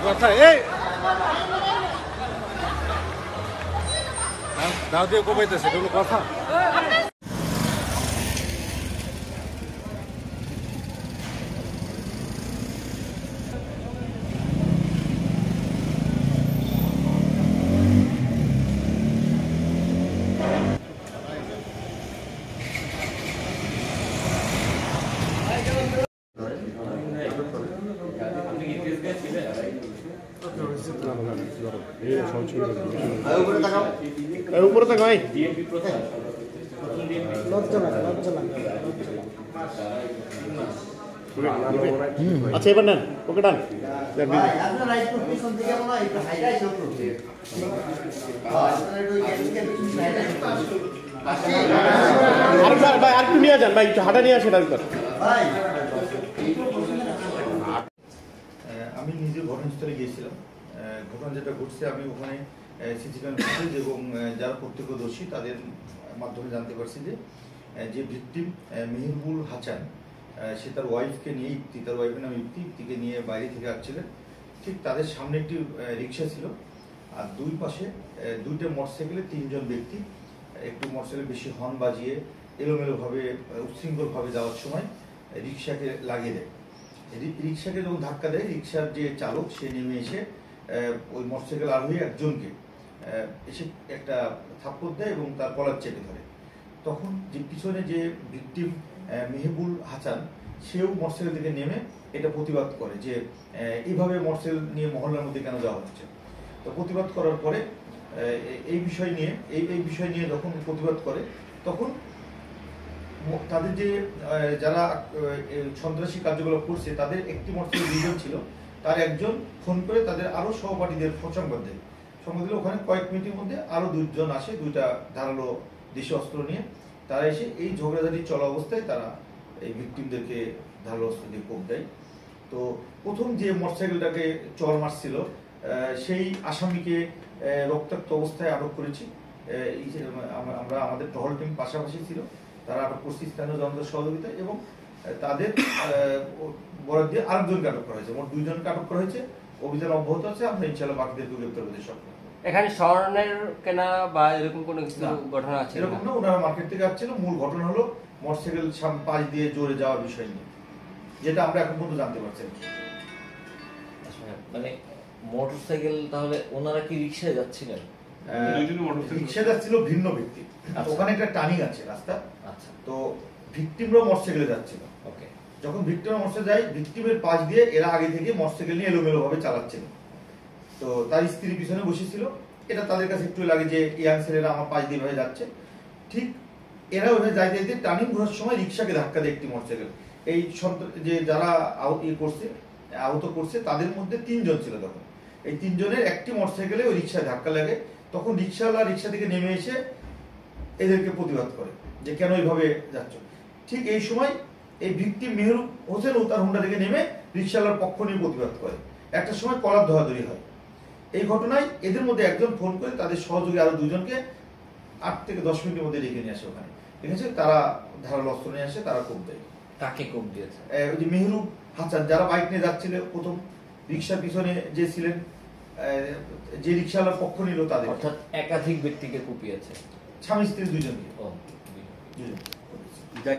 কথা এই দাও দিয়ে কমাইতেছে এটা হলো কথা। উপরে থাকা ভাই আচ্ছা এবার নেন ওকে ডান ভাই আর একটু নিয়ে যান ভাই একটু হাঁটা নিয়ে আসেন একবার। আমি নিজে ঘটনাস্থলে গিয়েছিলাম। ঘটনা যেটা ঘটছে আমি ওখানে সিসি ক্যামেরা ফুটেজ এবং যারা প্রত্যক্ষদর্শী তাদের মাধ্যমে জানতে পারছি যে ভিকটিম মেহেরবুল হাসান সে তার ওয়াইফকে নিয়ে তার ওয়াইফের নাম ইফতিকে নিয়ে বাইরে থেকে আসছিলেন। ঠিক তাদের সামনে একটি রিক্সা ছিল আর দুই পাশে দুইটা মোটরসাইকেলে তিনজন ব্যক্তি একটু মোটরসাইকেল বেশি হর্ন বাজিয়ে এলোমেলোভাবে উচ্ছৃঙ্খলভাবে যাওয়ার সময় রিক্সাকে লাগিয়ে দেয়। রিক্সাকে যখন ধাক্কা দেয় রিক্সার যে চালক সে নেমে এসে ওই মোটরসাইকেল আরোহী একজনকে এসে একটা থাপ্পড় দেয় এবং তার কলার চেপে ধরে। তখন যে পিছনে যে ভিকটিম মেহেবুল হাসান সেও মোটরসাইকেল থেকে নেমে এটা প্রতিবাদ করে যে এইভাবে মোটরসাইকেল নিয়ে মহল্লার মধ্যে কেন যাওয়া হচ্ছে। তো প্রতিবাদ করার পরে এই বিষয় নিয়ে যখন প্রতিবাদ করে তখন তাদের যে যারা সন্ত্রাসী কার্যকলাপ করছে তাদের একটি মোটরসাইকেল দুজন ছিল, তার একজন ফোন করে তাদের আরো সহপাঠীদের সংবাদ দেয়। সংবাদ দিলে ওখানে কয়েক মিনিটের মধ্যে আরো দুজন আসে, দুইটা ধারালো দেশীয় অস্ত্র নিয়ে। তারা এসে এই ঝগড়াঝাটি চলা অবস্থায় তারা এই ভিকটিমদেরকে ধারালো অস্ত্র দিয়ে কোপ দেয়। তো প্রথম যে মোটরসাইকেলটাকে চর মারছিল সেই আসামিকে রক্তাক্ত অবস্থায় আটক করেছি। আমরা আমাদের টহল টিম পাশাপাশি ছিল, তারা আটক করছে স্থানীয় জনতার সহযোগিতায় এবং তাদের বরাদ দিয়ে আরেকজনকে আটক করা হয়েছে। মোট দুইজনকে আটক করা হয়েছে। অভিযান অব্যাহত আছে, আমরা ইনশাআল্লাহ বাকিদেরকে গ্রেপ্তার করতে সক্ষম। এখানে স্বর্ণের কেনা বা এরকম কোনো কিছু ঘটনা আছে? এরকম না, ওনারা মার্কেট থেকে আসছিল। মূল ঘটনা হলো মোটরসাইকেল পাশ দিয়ে জোরে যাওয়ার বিষয় নিয়ে, যেটা আমরা এখন পর্যন্ত জানতে পারছি। মানে মোটরসাইকেল তাহলে ওনারা কি রিকশায় যাচ্ছিলেন? রিকশা যাচ্ছিল ভিন্ন ব্যক্তি। ওখানে একটা টার্নিং আছে রাস্তা। আচ্ছা, তো ভিকটিমরা মোটরসাইকেলে যাচ্ছিল। ওকে। যখন ভিকটিমের মোটরসাইকেল যায়, ভিকটিমের পাশ দিয়ে এরা আগে থেকে মোটরসাইকেল নিয়ে এলোমেলো ভাবে চালাচ্ছিল। তো তার স্ত্রী পিছনে বসেছিল। এটা তাদের কাছে একটু লাগে যে ইয়াং ছেলেরা আমার পাশ দিয়ে ভাবে যাচ্ছে। ঠিক এরা ওখানে যাইতে যাইতে টার্নিং ঘোরার সময় রিক্সাকে ধাক্কা দেয় একটি মোটরসাইকেল। এই যে যারা আহত করছে তাদের মধ্যে তিনজন ছিল। তখন এই তিনজনের একটি মোটরসাইকেলে ওই রিক্সায় ধাক্কা লাগে। তখন রিক্সাওয়ালা রিক্সা থেকে নেমে এসে এদেরকে প্রতিবাদ করে যে কেন এইভাবে যাচ্ছ। ঠিক এই সময় এই ভিকটিম মেহের হোসেন ও তার হুন্ডা থেকে নেমে রিক্সাওয়ালার পক্ষ নিয়ে প্রতিবাদ করে। একটা সময় কলার ধরাধরি হয়। এই ঘটনায় এদের মধ্যে একজন ফোন করে তাদের সহযোগী আরো দুজনকে 8 থেকে 10 মিনিটের মধ্যে ডেকে নিয়ে আসে। ওখানে দেখেছে তারা ধারালো অস্ত্র নিয়ে আসে, তারা কোপ দেয়। কাকে কোপ দিয়েছে? ওই যে মেহরুব হাসান, যারা বাইক নিয়ে যাচ্ছিল প্রথম রিক্সার পিছনে যে ছিলেন, যে রিক্সাওয়ালার পক্ষ নিল তাদের। অর্থাৎ একাধিক ব্যক্তিকে কুপিয়েছে? স্বামী স্ত্রী দুজনকে। ও, দুজন।